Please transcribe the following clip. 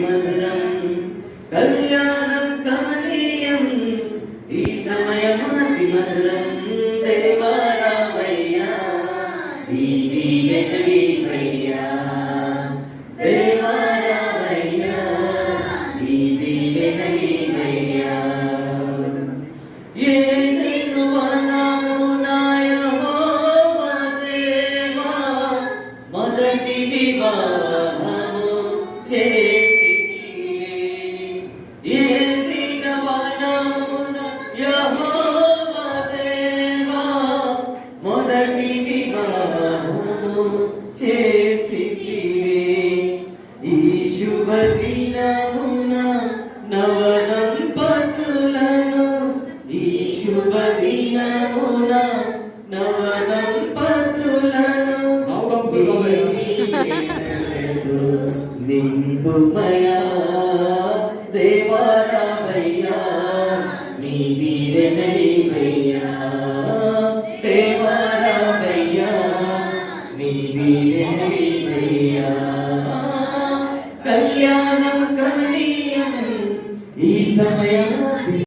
మధురం కళ్యాణం కమనీయం ఈ సమయమాతి మధురం దేవారామయ్యా ఈ దీవెనలీవయ్యా దేవారామయ్యా ఈ దీవెనలీవయ్యా మొదటి వివాహము చేసితివే ఏ దినవనమున యెహోవా దేవా మొదటి వివాహము చేసితివే ఈ శుభ దినమున నవదంపతులను ఈ శుభ దినమున నవదంపతులను నింపుమయా దేవారామయ్యా నీ దీవెన